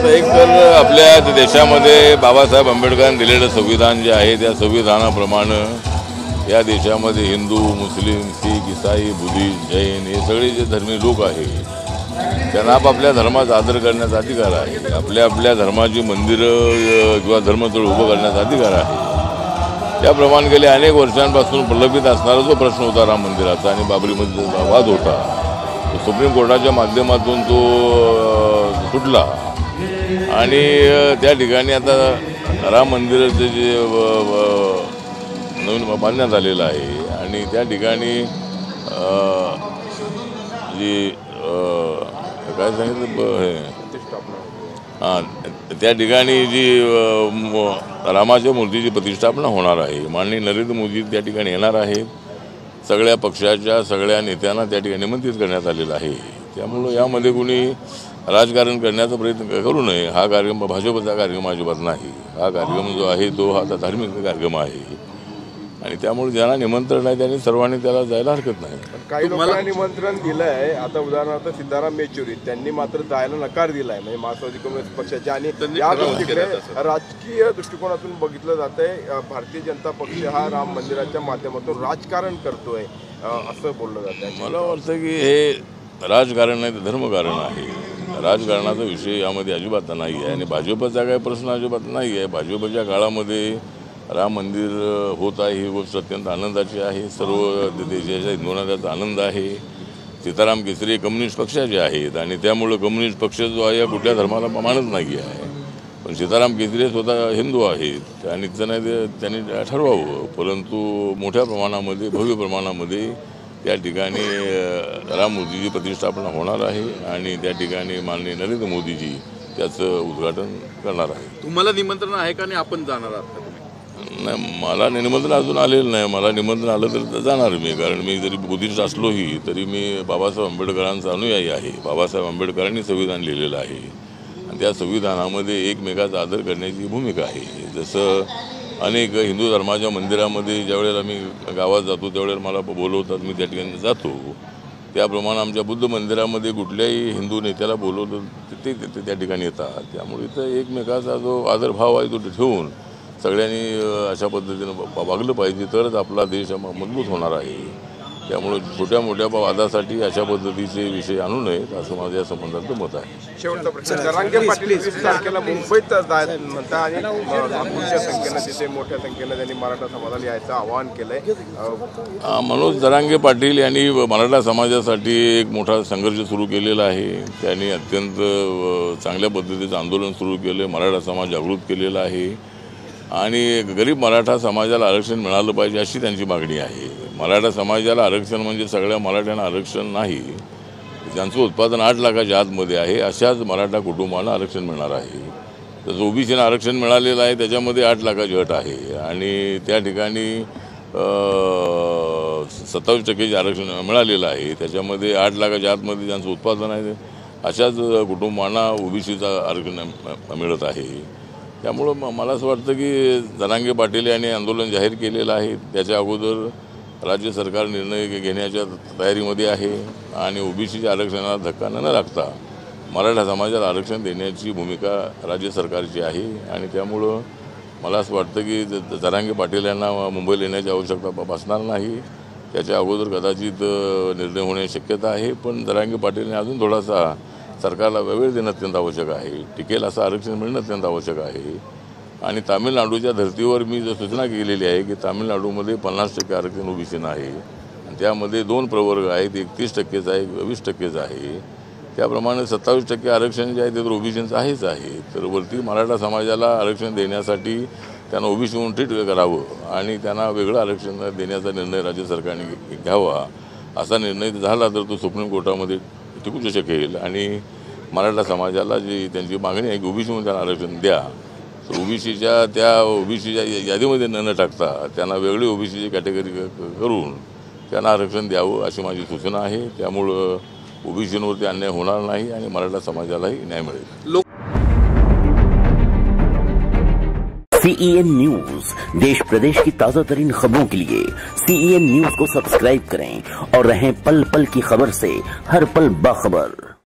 आता एक तर आपल्या देशामध्ये बाबासाहेब आंबेडकरांनी दिलेलं संविधान जे आहे त्या संविधानाप्रमाणे या देशामध्ये हिंदू, मुस्लिम, शीख, ईसाई, बुद्धिस्ट, जैन हे सगळे जे धर्मी लोक आहेत त्यांना आपापल्या धर्माचा आदर करण्याचा अधिकार आहे. आपल्या आपल्या धर्माची मंदिरं किंवा धर्मस्थळ उभं करण्याचा अधिकार आहे. त्याप्रमाणे गेले अनेक वर्षांपासून प्रलंबित असणारा जो प्रश्न होता राम मंदिराचा आणि बाबरीमध्ये वाद होता तो सुप्रीम कोर्टाच्या माध्यमातून तो सुटला आणि त्या ठिकाणी आता राम मंदिराचे जे नवीन बांधण्यात आलेलं आहे आणि त्या ठिकाणी जी काय सांगितलं हे त्या ठिकाणी जी रामाच्या मूर्तीची प्रतिष्ठापना होणार आहे. माननीय नरेंद्र मोदी त्या ठिकाणी येणार आहेत. सगळ्या पक्षाच्या सगळ्या नेत्यांना त्या ठिकाणी निमंत्रित करण्यात आलेलं आहे. त्यामुळं यामध्ये कोणी राजकारण करण्याचा प्रयत्न करू नये. हा कार्यक्रम भाजपचा कार्यक्रम अजिबात नाही. हा कार्यक्रम जो आहे तो हा धार्मिक कार्यक्रम आहे आणि त्यामुळे ज्यांना निमंत्रण आहे त्यांनी सर्वांनी त्याला जायला हरकत नाही. काही लोकांना निमंत्रण दिलं आहे. आता उदाहरणार्थ सीताराम येचुरी त्यांनी मात्र जायला नकार दिला आहे म्हणजे मार्क्सवादी कम्युनिस्ट पक्षाच्या आणि या गोष्टीकडे राजकीय दृष्टिकोनातून बघितलं जात आहे. भारतीय जनता पक्ष हा राम मंदिराच्या माध्यमातून राजकारण करतोय असं बोललं जात आहे. मला वाटतं की हे राजकारण नाही तर धर्मकारण आहे. राजकारणाचा विषय यामध्ये अजिबात नाही आहे आणि भाजपचा काही प्रश्न अजिबात नाही आहे. भाजपच्या काळामध्ये राम मंदिर होत आहे ही गोष्ट अत्यंत आनंदाची आहे. सर्व देशाच्या हिंदूंना त्याचा आनंद आहे. सीताराम केसरी कम्युनिस्ट पक्षाचे आहेत आणि त्यामुळं कम्युनिस्ट पक्ष जो आहे या कुठल्या धर्माला मानत नाही आहे. पण सीताराम केसरी स्वतः हिंदू आहेत आणि त्यांनी ठरवावं. परंतु मोठ्या प्रमाणामध्ये भव्य प्रमाणामध्ये त्या ठिकाणी राममूर्तीची प्रतिष्ठापना होणार आहे आणि त्या ठिकाणी माननीय नरेंद्र मोदीजी त्याचं उद्घाटन करणार आहे. तुम्हाला निमंत्रण आहे का नाही आपण जाणार आहात? नाही, मला निमंत्रण अजून आलेलं नाही. मला निमंत्रण आलं तर जाणार मी, कारण मी जरी बुद्धिस्ट असलोही तरी मी बाबासाहेब आंबेडकरांचा अनुयायी आहे. बाबासाहेब आंबेडकरांनी संविधान लिहिलेलं आहे आणि त्या संविधानामध्ये एकमेकाचा आदर करण्याची भूमिका आहे. जसं अनेक हिंदू धर्माच्या मंदिरामध्ये ज्यावेळेला मी गावात जातो त्यावेळेला मला बोलवतात, मी त्या ठिकाणी जातो. त्याप्रमाणे आमच्या बुद्ध मंदिरामध्ये कुठल्याही हिंदू नेत्याला बोलवलं ते त्या ठिकाणी येतात. त्यामुळे इथं एकमेकाचा जो आदरभाव आहे तो ठेवून सगळ्यांनी अशा पद्धतीनं वागलं पाहिजे तरच आपला देश मजबूत होणार आहे. त्यामुळे छोट्या मोठ्या वादासाठी अशा पद्धतीचे विषय आणू नयेत असं माझं या संबंधाचं मत आहे. शेवटचा प्रश्न, जरांगे पाटील 20 तारखेला मुंबईत म्हणता आणि नागपूरच्या संख्येनं तिथे मोठ्या संख्येनं त्यांनी मराठा समाजाला यायचं आवाहन केलंय. मनोज जरांगे पाटील यांनी मराठा समाजासाठी एक मोठा संघर्ष सुरू केलेला आहे. त्यांनी अत्यंत चांगल्या पद्धतीचं आंदोलन सुरू केलं. मराठा समाज जागृत केलेला आहे आणि गरीब मराठा समाजाला आरक्षण मिळालं पाहिजे अशी त्यांची मागणी आहे. मराठा समाजाला आरक्षण म्हणजे सगळ्या मराठ्यांना आरक्षण नाही. ज्यांचं उत्पादन 8 लाखाच्या आतमध्ये आहे अशाच मराठा कुटुंबांना आरक्षण मिळणार आहे. तसं ओबीसीनं आरक्षण मिळालेलं आहे त्याच्यामध्ये 8 लाखाची अट आहे आणि त्या ठिकाणी 27% आरक्षण मिळालेलं आहे. त्याच्यामध्ये 8 लाखाच्या आतमध्ये ज्यांचं उत्पादन आहे अशाच कुटुंबांना ओबीसीचं आरक्षण मिळत आहे. त्यामुळं मला असं वाटतं की जरांगे पाटील यांनी आंदोलन जाहीर केलेलं आहे. त्याच्या अगोदर राज्य सरकार निर्णय घेण्याच्या तयारीमध्ये आहे आणि ओबीसीच्या आरक्षणाला धक्का न लागता मराठा समाजाला आरक्षण देण्याची भूमिका राज्य सरकारची आहे आणि त्यामुळं मला असं वाटतं की जरांगे पाटील यांना मुंबईला येण्याची आवश्यकता भासणार नाही. त्याच्या अगोदर कदाचित निर्णय होण्याची शक्यता आहे. पण जरांगे पाटीलने अजून थोडासा सरकारला वेळ देणं अत्यंत आवश्यक आहे. टिकेल असं आरक्षण मिळणं अत्यंत आवश्यक आहे आणि तामिळनाडूच्या धर्तीवर मी जर सूचना केलेली आहे की तामिळनाडूमध्ये 50% आरक्षण ओबीसीनं आहे आणि त्यामध्ये 2 प्रवर्ग आहेत, एक 30%चा आहे, एक 20%चा आहे. त्याप्रमाणे 27% आरक्षण जे आहे ते तर ओबीसीचं आहेच आहे. तर वरती मराठा समाजाला आरक्षण देण्यासाठी त्यांना ओबीसी म्हणून ट्रीट करावं आणि त्यांना वेगळं आरक्षण देण्याचा निर्णय राज्य सरकारने घ्यावा. असा निर्णय झाला तर तो सुप्रीम कोर्टामध्ये टिकू शकेल आणि मराठा समाजाला जी त्यांची मागणी आहे की ओबीसी म्हणून त्यांना आरक्षण द्या तर ओबीसीच्या यादीमध्ये न टाकता त्यांना वेगळी ओबीसीची कॅटेगरी करून त्यांना आरक्षण द्यावं अशी माझी सूचना आहे. त्यामुळं ओबीसीवरती अन्याय होणार नाही आणि मराठा समाजालाही न्याय मिळेल. CEN न्यूज, देश प्रदेश की ताजा तरीन खबरों के लिए CEN न्यूज को सब्सक्राइब करें और रहें पल पल की खबर से हर पल बाखबर.